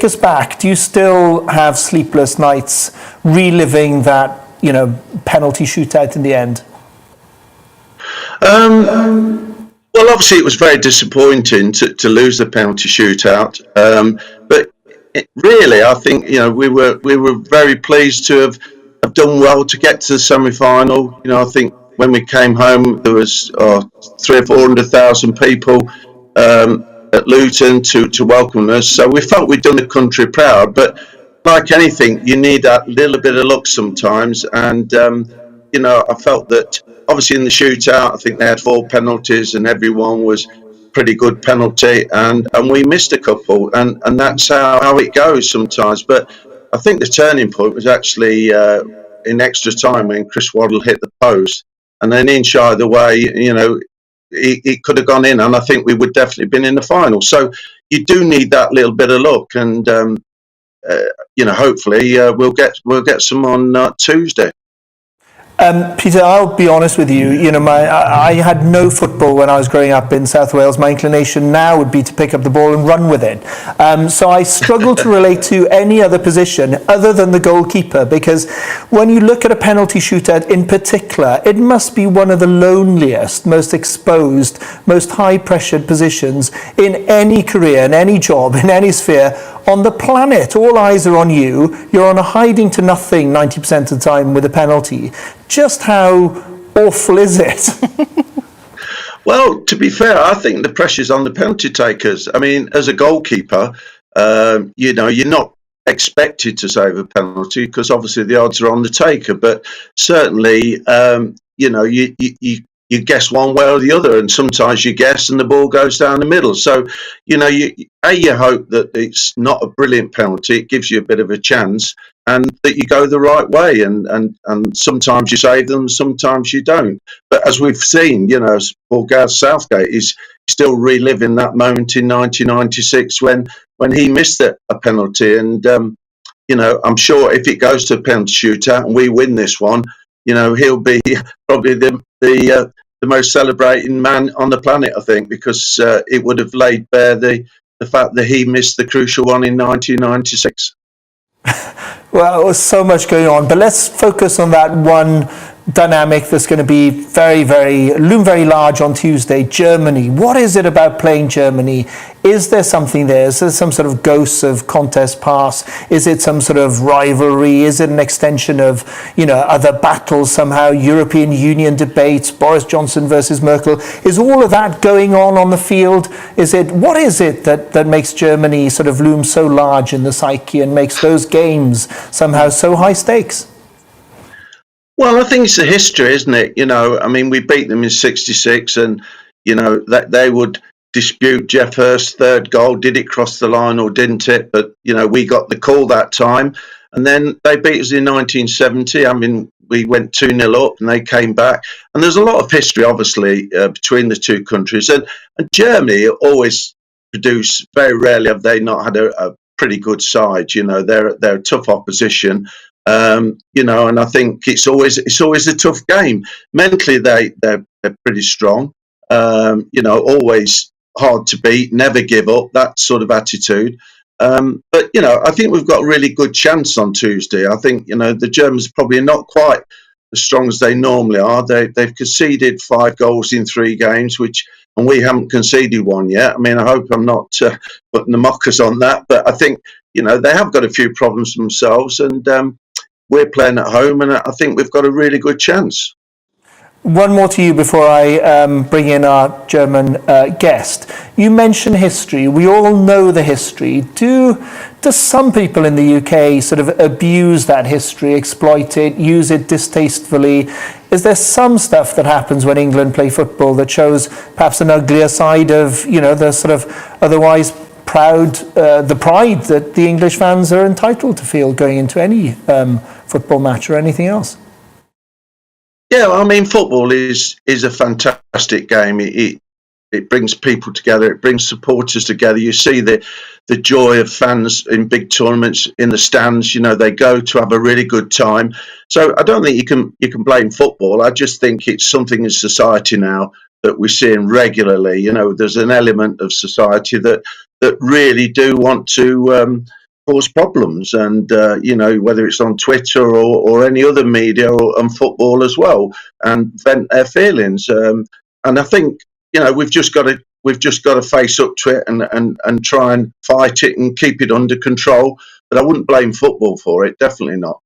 us back. Do you still have sleepless nights reliving that, penalty shootout in the end? Well, obviously, it was very disappointing to lose the penalty shootout. But really, I think we were very pleased to have done well to get to the semi-final. I think when we came home, there was 300,000 or 400,000 people at Luton to welcome us. So we felt we'd done the country proud. But like anything, you need that little bit of luck sometimes. And I felt that obviously in the shootout, I think they had 4 penalties, and everyone was pretty good penalty, and we missed a couple, and that's how it goes sometimes. But I think the turning point was actually in extra time when Chris Waddle hit the post, and then in shy of the way, it could have gone in, and I think we would definitely been in the final. So you do need that little bit of luck, and hopefully we'll get some on Tuesday. Peter, I'll be honest with you. I had no football when I was growing up in South Wales. My inclination now would be to pick up the ball and run with it. So I struggle to relate to any other position other than the goalkeeper, because when you look at a penalty shootout in particular, it must be one of the loneliest, most exposed, most high-pressured positions in any career, in any job, in any sphere on the planet. All eyes are on you. You're on a hiding to nothing 90% of the time with a penalty. Just how awful is it? Well, to be fair, I think the pressure's on the penalty takers. I mean, as a goalkeeper, you're not expected to save a penalty because obviously the odds are on the taker. But certainly, you guess one way or the other, and sometimes you guess and the ball goes down the middle. So, you hope that it's not a brilliant penalty. It gives you a bit of a chance, and that you go the right way. And sometimes you save them, sometimes you don't. But as we've seen, Paul Gareth Southgate is still reliving that moment in 1996 when he missed a penalty. And, I'm sure if it goes to a penalty shootout and we win this one, he'll be probably the most celebrating man on the planet, I think, because it would have laid bare the fact that he missed the crucial one in 1996. Well, there's so much going on, but let's focus on that one dynamic that's going to be loom very large on Tuesday. Germany. What is it about playing Germany? Is there something there? Is there some sort of ghosts of contest past? Is it some sort of rivalry? Is it an extension of, other battles somehow? European Union debates, Boris Johnson versus Merkel. Is all of that going on the field? What is it that makes Germany sort of loom so large in the psyche and makes those games somehow so high stakes? Well, I think it's the history, isn't it? We beat them in '66, and that they would dispute Jeff Hurst's third goal. Did it cross the line or didn't it? But we got the call that time, and then they beat us in 1970. We went 2-0 up, and they came back. And there's a lot of history, obviously, between the two countries. And Germany always produce. Very rarely have they not had a pretty good side. They're a tough opposition. And I think it's always a tough game. Mentally, they're pretty strong. Always hard to beat, never give up. That sort of attitude. But I think we've got a really good chance on Tuesday. I think the Germans probably not quite as strong as they normally are. They've conceded 5 goals in 3 games, and we haven't conceded one yet. I hope I'm not putting the mockers on that, but I think they have got a few problems themselves, and we're playing at home, and I think we've got a really good chance. One more to you before I bring in our German guest. You mentioned history. We all know the history. Do some people in the UK sort of abuse that history, exploit it, use it distastefully? Is there some stuff that happens when England play football that shows perhaps an uglier side of, the sort of otherwise the pride that the English fans are entitled to feel going into any football match or anything else? Yeah, football is a fantastic game. It brings people together. It brings supporters together. You see the joy of fans in big tournaments in the stands. They go to have a really good time. So I don't think you can blame football. I just think it's something in society now that we're seeing regularly. There's an element of society that really do want to cause problems, and you know, whether it's on Twitter or any other media and football as well, and vent their feelings. And I think, you know, we've just got to face up to it and try and fight it and keep it under control. But I wouldn't blame football for it. Definitely not.